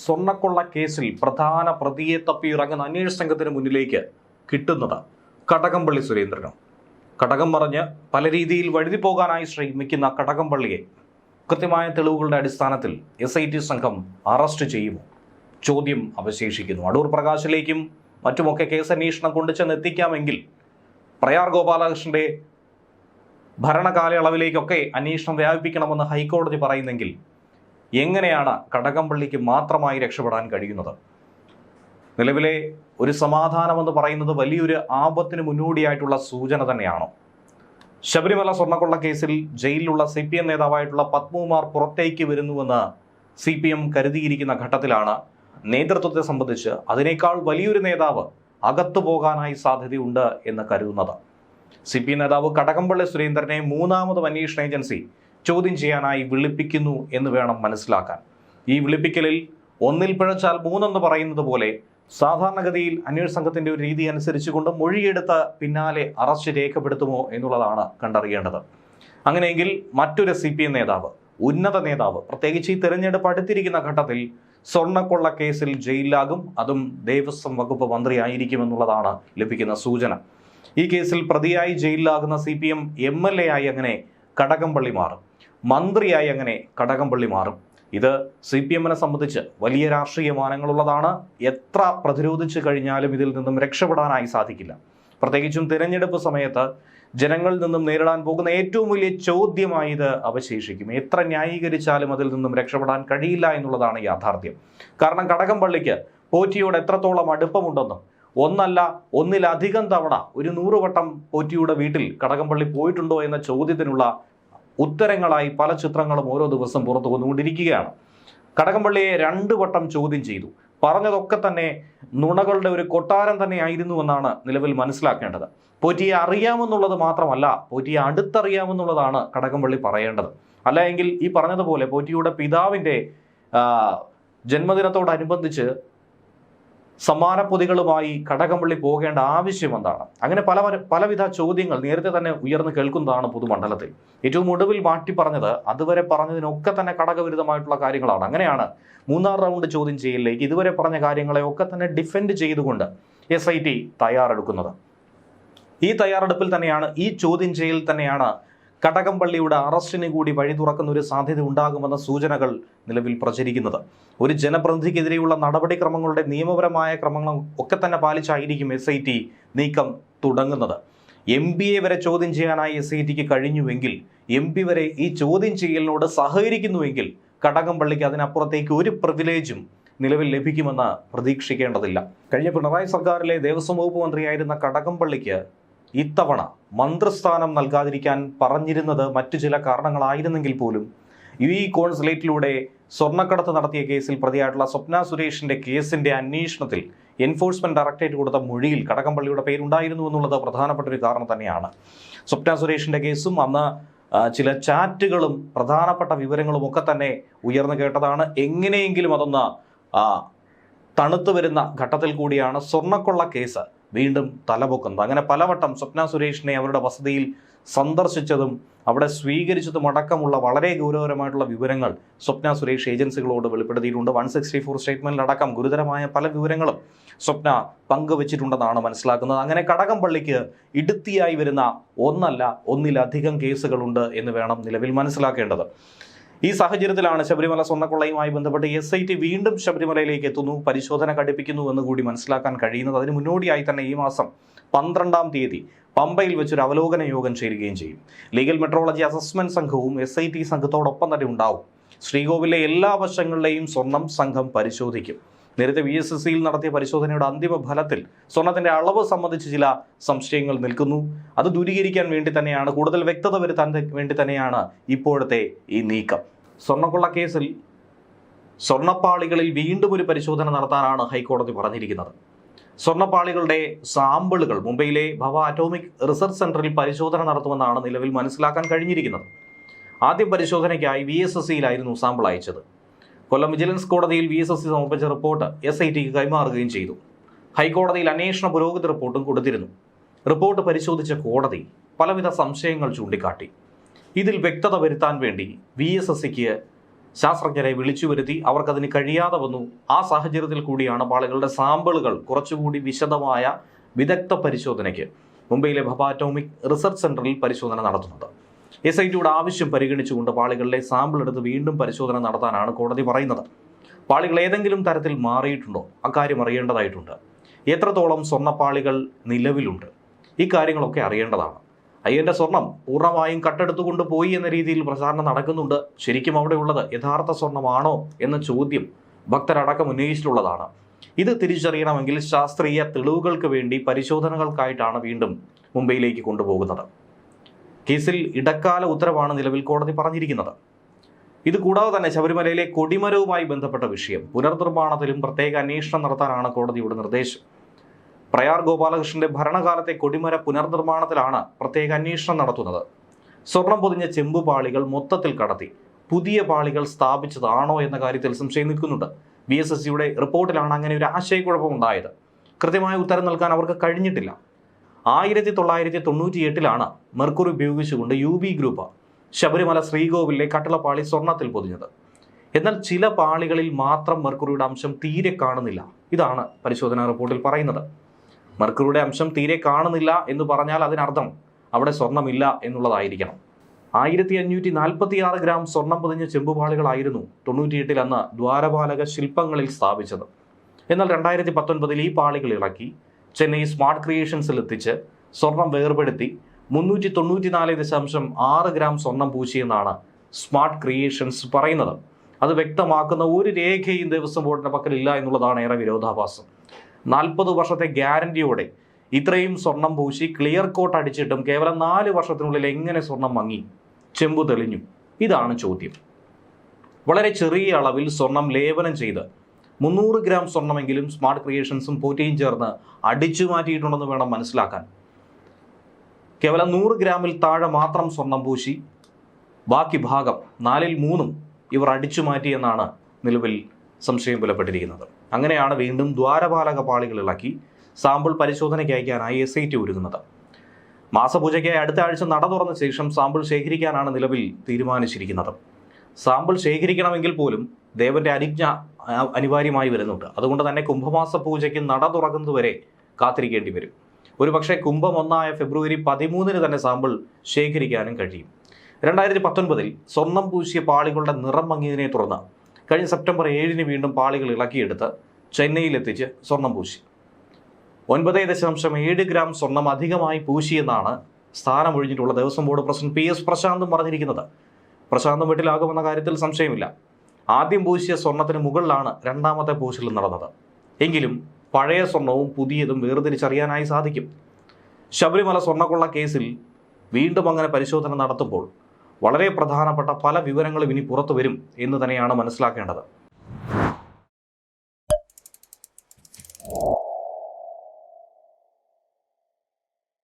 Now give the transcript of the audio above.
സ്വർണ്ണക്കൊള്ള കേസിൽ പ്രധാന പ്രതിയെ തപ്പിയിറങ്ങുന്ന അന്വേഷണ സംഘത്തിന് മുന്നിലേക്ക് കിട്ടുന്നത് കടകംപള്ളി സുരേന്ദ്രനും. കടകം പറഞ്ഞ് പല രീതിയിൽ വഴുതി പോകാനായി ശ്രമിക്കുന്ന കടകംപള്ളിയെ കൃത്യമായ തെളിവുകളുടെ അടിസ്ഥാനത്തിൽ SIT സംഘം അറസ്റ്റ് ചെയ്യുമോ? ചോദ്യം അവശേഷിക്കുന്നു. അടൂർ പ്രകാശിലേക്കും മറ്റുമൊക്കെ കേസ് അന്വേഷണം കൊണ്ടുചെന്ന് എത്തിക്കാമെങ്കിൽ പ്രയാർ ഗോപാലകൃഷ്ണന്റെ ഭരണകാലയളവിലേക്കൊക്കെ അന്വേഷണം വ്യാപിപ്പിക്കണമെന്ന് ഹൈക്കോടതി പറയുന്നെങ്കിൽ എങ്ങനെയാണ് കടകംപള്ളിക്ക് മാത്രമായി രക്ഷപ്പെടാൻ കഴിയുന്നത്? നിലവിലെ ഒരു സമാധാനമെന്ന് പറയുന്നത് വലിയൊരു ആപത്തിന് മുന്നോടിയായിട്ടുള്ള സൂചന തന്നെയാണോ? ശബരിമല സ്വർണ്ണക്കൊള്ള കേസിൽ ജയിലിലുള്ള CPM നേതാവായിട്ടുള്ള പത്മകുമാർ പുറത്തേക്ക് വരുന്നുവെന്ന് CPM കരുതിയിരിക്കുന്ന ഘട്ടത്തിലാണ് നേതൃത്വത്തെ സംബന്ധിച്ച് അതിനേക്കാൾ വലിയൊരു നേതാവ് അകത്തു പോകാനായി സാധ്യതയുണ്ട് എന്ന് കരുതുന്നത്. CPM നേതാവ് കടകംപള്ളി സുരേന്ദ്രനെ മൂന്നാമതും അന്വേഷണ ഏജൻസി ചോദ്യം ചെയ്യാനായി വിളിപ്പിക്കുന്നു എന്ന് വേണം മനസ്സിലാക്കാൻ. ഈ വിളിപ്പിക്കലിൽ ഒന്നിൽ പിഴച്ചാൽ മൂന്നെന്ന് പറയുന്നത് പോലെ സാധാരണഗതിയിൽ അന്വേഷണ സംഘത്തിന്റെ ഒരു രീതി അനുസരിച്ചുകൊണ്ട് മൊഴിയെടുത്ത് പിന്നാലെ അറസ്റ്റ് രേഖപ്പെടുത്തുമോ എന്നുള്ളതാണ് കണ്ടറിയേണ്ടത്. അങ്ങനെയെങ്കിൽ മറ്റൊരു CPM നേതാവ്, ഉന്നത നേതാവ്, പ്രത്യേകിച്ച് ഈ തെരഞ്ഞെടുപ്പ് അടുത്തിരിക്കുന്ന ഘട്ടത്തിൽ സ്വർണ്ണക്കൊള്ള കേസിൽ ജയിലിലാകും. അതും ദേവസ്വം വകുപ്പ് മന്ത്രിയായിരിക്കുമെന്നുള്ളതാണ് ലഭിക്കുന്ന സൂചന. ഈ കേസിൽ പ്രതിയായി ജയിലിലാകുന്ന CPM MLA ആയി അങ്ങനെ കടകംപള്ളി മാറും, മന്ത്രിയായി അങ്ങനെ കടകംപള്ളി മാറും. ഇത് CPM-നെ സംബന്ധിച്ച് വലിയ രാഷ്ട്രീയ മാനങ്ങളുള്ളതാണ്. എത്ര പ്രതിരോധിച്ചു കഴിഞ്ഞാലും ഇതിൽ നിന്നും രക്ഷപ്പെടാനായി സാധിക്കില്ല. പ്രത്യേകിച്ചും തിരഞ്ഞെടുപ്പ് സമയത്ത് ജനങ്ങളിൽ നിന്നും നേരിടാൻ പോകുന്ന ഏറ്റവും വലിയ ചോദ്യമായി ഇത് അവശേഷിക്കും. എത്ര ന്യായീകരിച്ചാലും അതിൽ നിന്നും രക്ഷപ്പെടാൻ കഴിയില്ല എന്നുള്ളതാണ് യാഥാർത്ഥ്യം. കാരണം കടകംപള്ളിക്ക് പോറ്റിയോട് എത്രത്തോളം അടുപ്പമുണ്ടെന്നും ഒന്നല്ല ഒന്നിലധികം തവണ ഒരു 100 വട്ടം പോറ്റിയുടെ വീട്ടിൽ കടകംപള്ളി പോയിട്ടുണ്ടോ എന്ന ചോദ്യത്തിനുള്ള ഉത്തരങ്ങളായി പല ചിത്രങ്ങളും ഓരോ ദിവസം പുറത്തു വന്നുകൊണ്ടിരിക്കുകയാണ്. കടകംപള്ളിയെ 2 വട്ടം ചോദ്യം ചെയ്തു. പറഞ്ഞതൊക്കെ തന്നെ നുണകളുടെ ഒരു കൊട്ടാരം തന്നെ ആയിരുന്നുവെന്നാണ് നിലവിൽ മനസ്സിലാക്കേണ്ടത്. പോറ്റിയെ അറിയാമെന്നുള്ളത് മാത്രമല്ല, പോറ്റിയെ അടുത്തറിയാമെന്നുള്ളതാണ് കടകംപള്ളി പറയേണ്ടത്. അല്ല എങ്കിൽ ഈ പറഞ്ഞതുപോലെ പോറ്റിയുടെ പിതാവിൻ്റെ ജന്മദിനത്തോടനുബന്ധിച്ച് സമ്മാന പൊതികളുമായി കടകംപള്ളി പോകേണ്ട ആവശ്യം എന്താണ്? അങ്ങനെ പലവിധ ചോദ്യങ്ങൾ നേരത്തെ തന്നെ ഉയർന്നു കേൾക്കുന്നതാണ് പൊതുമണ്ഡലത്തിൽ. ഏറ്റവും ഒടുവിൽ മാറ്റി പറഞ്ഞത് അതുവരെ പറഞ്ഞതിനൊക്കെ തന്നെ കടകവിരുദ്ധമായിട്ടുള്ള കാര്യങ്ങളാണ്. അങ്ങനെയാണ് 3-ാം റൗണ്ട് ചോദ്യം ചെയ്യലിലേക്ക് ഇതുവരെ പറഞ്ഞ കാര്യങ്ങളെ ഒക്കെ തന്നെ ഡിഫെൻഡ് ചെയ്തുകൊണ്ട് SIT തയ്യാറെടുക്കുന്നത്. ഈ തയ്യാറെടുപ്പിൽ തന്നെയാണ്, ഈ ചോദ്യം ചെയ്യൽ തന്നെയാണ് കടകംപള്ളിയുടെ അറസ്റ്റിന് കൂടി വഴി തുറക്കുന്ന ഒരു സാധ്യത ഉണ്ടാകുമെന്ന സൂചനകൾ നിലവിൽ പ്രചരിക്കുന്നത്. ഒരു ജനപ്രതിനിധിക്കെതിരെയുള്ള നടപടിക്രമങ്ങളുടെ നിയമപരമായ ക്രമങ്ങൾ ഒക്കെ തന്നെ പാലിച്ചായിരിക്കും SIT നീക്കം തുടങ്ങുന്നത്. MPയെ വരെ ചോദ്യം ചെയ്യാനായി SITക്ക് കഴിഞ്ഞുവെങ്കിൽ, MP വരെ ഈ ചോദ്യം ചെയ്യലിനോട് സഹകരിക്കുന്നുവെങ്കിൽ കടകംപള്ളിക്ക് അതിനപ്പുറത്തേക്ക് ഒരു പ്രിവിലേജും നിലവിൽ ലഭിക്കുമെന്ന് പ്രതീക്ഷിക്കേണ്ടതില്ല. കഴിഞ്ഞ പിണറായി സർക്കാരിലെ ദേവസ്വം വകുപ്പ് മന്ത്രിയായിരുന്ന കടകംപള്ളിക്ക് ഇത്തവണ മന്ത്രിസ്ഥാനം നൽകാതിരിക്കാൻ പറഞ്ഞിരുന്നത് മറ്റു ചില കാരണങ്ങളായിരുന്നെങ്കിൽ പോലും ഈ കോൺസുലേറ്റിലൂടെ സ്വർണ്ണക്കടത്ത് നടത്തിയ കേസിൽ പ്രതിയായിട്ടുള്ള സ്വപ്ന സുരേഷിന്റെ കേസിന്റെ അന്വേഷണത്തിൽ എൻഫോഴ്സ്മെന്റ് ഡയറക്ടറേറ്റ് കൊടുത്ത മൊഴിയിൽ കടകംപള്ളിയുടെ പേരുണ്ടായിരുന്നു എന്നുള്ളത് പ്രധാനപ്പെട്ട ഒരു കാരണം തന്നെയാണ്. സ്വപ്ന സുരേഷിന്റെ കേസും അന്ന് ചില ചാറ്റുകളും പ്രധാനപ്പെട്ട വിവരങ്ങളും ഒക്കെ തന്നെ ഉയർന്നു കേട്ടതാണ്. എങ്ങനെയെങ്കിലും അതൊന്ന് തണുത്തു വരുന്ന ഘട്ടത്തിൽ കൂടിയാണ് സ്വർണ്ണക്കൊള്ള കേസ് വീണ്ടും തലപൊക്കുന്നത്. അങ്ങനെ പലവട്ടം സ്വപ്ന സുരേഷിനെ അവരുടെ വസതിയിൽ സന്ദർശിച്ചതും അവിടെ സ്വീകരിച്ചതും അടക്കമുള്ള വളരെ ഗൗരവകരമായിട്ടുള്ള വിവരങ്ങൾ സ്വപ്ന സുരേഷ് ഏജൻസികളോട് വെളിപ്പെടുത്തിയിട്ടുണ്ട്. 164 സ്റ്റേറ്റ്മെന്റിലടക്കം ഗുരുതരമായ പല വിവരങ്ങളും സ്വപ്ന പങ്കുവച്ചിട്ടുണ്ടെന്നാണ് മനസ്സിലാക്കുന്നത്. അങ്ങനെ കടകംപള്ളിക്ക് ഇടുത്തിയായി വരുന്ന ഒന്നല്ല ഒന്നിലധികം കേസുകളുണ്ട് എന്ന് വേണം നിലവിൽ മനസ്സിലാക്കേണ്ടത്. ഈ സാഹചര്യത്തിലാണ് ശബരിമല സ്വർണ്ണക്കൊള്ളയുമായി ബന്ധപ്പെട്ട് SIT വീണ്ടും ശബരിമലയിലേക്ക് എത്തുന്നു, പരിശോധന കടുപ്പിക്കുന്നു എന്ന് കൂടി മനസ്സിലാക്കാൻ കഴിയുന്നത്. അതിന് മുന്നോടിയായി തന്നെ ഈ മാസം 12-ാം തീയതി പമ്പയിൽ വെച്ചൊരു അവലോകന യോഗം ചേരുകയും ചെയ്യും. ലീഗൽ മെട്രോളജി അസസ്മെന്റ് സംഘവും SIT സംഘത്തോടൊപ്പം തന്നെ ഉണ്ടാവും. ശ്രീകോവിലെ എല്ലാ വശങ്ങളിലെയും സ്വർണം സംഘം പരിശോധിക്കും. നേരത്തെ VSSCയിൽ നടത്തിയ പരിശോധനയുടെ അന്തിമ ഫലത്തിൽ സ്വർണത്തിന്റെ അളവ് സംബന്ധിച്ച് ചില സംശയങ്ങൾ നിൽക്കുന്നു. അത് ദൂരീകരിക്കാൻ വേണ്ടി തന്നെയാണ്, കൂടുതൽ വ്യക്തത വരുത്താൻ വേണ്ടി തന്നെയാണ് ഇപ്പോഴത്തെ ഈ നീക്കം. സ്വർണ്ണക്കൊള്ള കേസിൽ സ്വർണ്ണപ്പാളികളിൽ വീണ്ടും ഒരു പരിശോധന നടത്താനാണ് ഹൈക്കോടതി പറഞ്ഞിരിക്കുന്നത്. സ്വർണ്ണപ്പാളികളുടെ സാമ്പിളുകൾ മുംബൈയിലെ ഭവ അറ്റോമിക് റിസർച്ച് സെന്ററിൽ പരിശോധന നടത്തുമെന്നാണ് നിലവിൽ മനസ്സിലാക്കാൻ കഴിഞ്ഞിരിക്കുന്നത്. ആദ്യം പരിശോധനയ്ക്കായി VSSCയിലായിരുന്നു സാമ്പിൾ അയച്ചത്. കൊല്ലം വിജിലൻസ് കോടതിയിൽ VSSC സമർപ്പിച്ച റിപ്പോർട്ട് SITക്ക് കൈമാറുകയും ചെയ്തു. ഹൈക്കോടതിയിൽ അന്വേഷണ പുരോഗതി റിപ്പോർട്ടും കൊടുത്തിരുന്നു. റിപ്പോർട്ട് പരിശോധിച്ച കോടതി പലവിധ സംശയങ്ങൾ ചൂണ്ടിക്കാട്ടി. ഇതിൽ വ്യക്തത വരുത്താൻ വേണ്ടി VSSCക്ക് ശാസ്ത്രജ്ഞരെ വിളിച്ചു വരുത്തി. അവർക്കതിന് കഴിയാതെ വന്നു. ആ സാഹചര്യത്തിൽ കൂടിയാണ് പാളികളുടെ സാമ്പിളുകൾ കുറച്ചുകൂടി വിശദമായ വിദഗ്ധ പരിശോധനയ്ക്ക് മുംബൈയിലെ ഭഭ അറ്റോമിക് റിസർച്ച് സെന്ററിൽ പരിശോധന നടത്തുന്നത്. SITയുടെ ആവശ്യം പരിഗണിച്ചുകൊണ്ട് പാളികളിലെ സാമ്പിൾ എടുത്ത് വീണ്ടും പരിശോധന നടത്താനാണ് കോടതി പറയുന്നത്. പാളികൾ ഏതെങ്കിലും തരത്തിൽ മാറിയിട്ടുണ്ടോ? അക്കാര്യം അറിയേണ്ടതായിട്ടുണ്ട്. എത്രത്തോളം സ്വർണ്ണപ്പാളികൾ നിലവിലുണ്ട്? ഈ കാര്യങ്ങളൊക്കെ അറിയേണ്ടതാണ്. അയ്യന്റെ സ്വർണം പൂർണ്ണമായും കട്ടെടുത്തുകൊണ്ട് പോയി എന്ന രീതിയിൽ പ്രചാരണം നടക്കുന്നുണ്ട്. ശരിക്കും അവിടെ ഉള്ളത് യഥാർത്ഥ സ്വർണമാണോ എന്ന ചോദ്യം ഭക്തരടക്കം ഉന്നയിച്ചിട്ടുള്ളതാണ്. ഇത് തിരിച്ചറിയണമെങ്കിൽ ശാസ്ത്രീയ തെളിവുകൾക്ക് വേണ്ടി പരിശോധനകൾക്കായിട്ടാണ് വീണ്ടും മുംബൈയിലേക്ക് കൊണ്ടുപോകുന്നത്. കേസിൽ ഇടക്കാല ഉത്തരവാണ് നിലവിൽ കോടതി പറഞ്ഞിരിക്കുന്നത്. ഇത് കൂടാതെ തന്നെ ശബരിമലയിലെ കൊടിമരവുമായി ബന്ധപ്പെട്ട വിഷയം പുനർനിർമ്മാണത്തിലും പ്രത്യേക അന്വേഷണം നടത്താനാണ് കോടതിയുടെ നിർദ്ദേശം. പ്രയാർ ഗോപാലകൃഷ്ണന്റെ ഭരണകാലത്തെ കൊടിമര പുനർനിർമ്മാണത്തിലാണ് പ്രത്യേക അന്വേഷണം നടത്തുന്നത്. സ്വർണം പൊതിഞ്ഞ ചെമ്പുപാളികൾ മൊത്തത്തിൽ കടത്തി പുതിയ പാളികൾ സ്ഥാപിച്ചതാണോ എന്ന കാര്യത്തിൽ സംശയം നിൽക്കുന്നുണ്ട്. VSSCയുടെ റിപ്പോർട്ടിലാണ് അങ്ങനെ ഒരു ആശയക്കുഴപ്പം ഉണ്ടായത്. കൃത്യമായ ഉത്തരം നൽകാൻ അവർക്ക് കഴിഞ്ഞിട്ടില്ല. 1998 മെർക്കുറി ഉപയോഗിച്ചുകൊണ്ട് UB ഗ്രൂപ്പ് ശബരിമല ശ്രീകോവിലെ കട്ടിളപ്പാളി സ്വർണത്തിൽ പൊതിഞ്ഞത്. എന്നാൽ ചില പാളികളിൽ മാത്രം മെർക്കുറിയുടെ അംശം തീരെ കാണുന്നില്ല. ഇതാണ് പരിശോധനാ റിപ്പോർട്ടിൽ പറയുന്നത്. മെർക്കുറിയുടെ അംശം തീരെ കാണുന്നില്ല എന്ന് പറഞ്ഞാൽ അതിനർത്ഥം അവിടെ സ്വർണ്ണമില്ല എന്നുള്ളതായിരിക്കണം. 1546 ഗ്രാം സ്വർണം പൊതിഞ്ഞ ചെമ്പുപാളികളായിരുന്നു 98 അന്ന് ദ്വാരപാലക ശില്പങ്ങളിൽ സ്ഥാപിച്ചത്. എന്നാൽ 2019 ഈ പാളികൾ ഇളക്കി ചെന്നൈ സ്മാർട്ട് ക്രിയേഷൻസിൽ എത്തിച്ച് സ്വർണം വേർപെടുത്തി 394.6 ഗ്രാം സ്വർണം പൂശിയെന്നാണ് സ്മാർട്ട് ക്രിയേഷൻസ് പറയുന്നത്. അത് വ്യക്തമാക്കുന്ന ഒരു രേഖയും ദേവസ്വം ബോർഡിന്റെ പക്കലില്ല എന്നുള്ളതാണ് ഏറെ വിരോധാഭാസം. 40 വർഷത്തെ ഗ്യാരണ്ടിയോടെ ഇത്രയും സ്വർണം പൂശി ക്ലിയർ കോട്ട് അടിച്ചിട്ടും കേവലം 4 വർഷത്തിനുള്ളിൽ എങ്ങനെ സ്വർണം മങ്ങി, ചെമ്പു തെളിഞ്ഞു? ഇതാണ് ചോദ്യം. വളരെ ചെറിയ അളവിൽ സ്വർണം ലേപനം ചെയ്ത് 300 ഗ്രാം സ്വർണമെങ്കിലും സ്മാർട്ട് ക്രിയേഷൻസും പോറ്റിയും ചേർന്ന് അടിച്ചു മാറ്റിയിട്ടുണ്ടെന്ന് വേണം മനസ്സിലാക്കാൻ. കേവലം 100 ഗ്രാമിൽ താഴെ മാത്രം സ്വർണം പൂശി ബാക്കി ഭാഗം 4/3 ഇവർ അടിച്ചു മാറ്റിയെന്നാണ് നിലവിൽ സംശയം പുലപ്പെട്ടിരിക്കുന്നത്. അങ്ങനെയാണ് വീണ്ടും ദ്വാരപാലക പാളികൾ ഇളക്കി സാമ്പിൾ പരിശോധനയ്ക്ക് അയക്കാനായി SIT ഒരുങ്ങുന്നത്. മാസപൂജയ്ക്കായി അടുത്ത ആഴ്ച നട തുറന്ന ശേഷം സാമ്പിൾ ശേഖരിക്കാനാണ് നിലവിൽ തീരുമാനിച്ചിരിക്കുന്നത്. സാമ്പിൾ ശേഖരിക്കണമെങ്കിൽ പോലും ദേവന്റെ അനുജ്ഞ അനിവാര്യമായി വരുന്നുണ്ട്. അതുകൊണ്ട് തന്നെ കുംഭമാസ പൂജയ്ക്ക് നട തുറക്കുന്നതുവരെ കാത്തിരിക്കേണ്ടി വരും. ഒരുപക്ഷെ കുംഭം 1 ഫെബ്രുവരി 13 തന്നെ സാമ്പിൾ ശേഖരിക്കാനും കഴിയും. 2019 സ്വർണം പൂശിയ പാളികളുടെ നിറം മങ്ങിയതിനെ തുടർന്ന് കഴിഞ്ഞ സെപ്റ്റംബർ 7 വീണ്ടും പാളികൾ ഇളക്കിയെടുത്ത് ചെന്നൈയിലെത്തിച്ച് സ്വർണം പൂശി. 9.7 ഗ്രാം സ്വർണം അധികമായി പൂശിയെന്നാണ് സ്ഥാനമൊഴിഞ്ഞിട്ടുള്ള ദേവസ്വം ബോർഡ് പ്രസിഡന്റ് PS പ്രശാന്തും പറഞ്ഞിരിക്കുന്നത്. പ്രശാന്തും വീട്ടിലാകുമെന്ന കാര്യത്തിൽ സംശയമില്ല. ആദ്യം പൂശിയ സ്വർണത്തിന് മുകളിലാണ് രണ്ടാമത്തെ പൂശൽ നടന്നത്. എങ്കിലും പഴയ സ്വർണവും പുതിയതും വേർതിരിച്ചറിയാനായി സാധിക്കും. ശബരിമല സ്വർണ്ണക്കൊള്ള കേസിൽ വീണ്ടും അങ്ങനെ പരിശോധന നടത്തുമ്പോൾ വളരെ പ്രധാനപ്പെട്ട പല വിവരങ്ങളും ഇനി പുറത്തു വരും എന്ന് തന്നെയാണ് മനസ്സിലാക്കേണ്ടത്.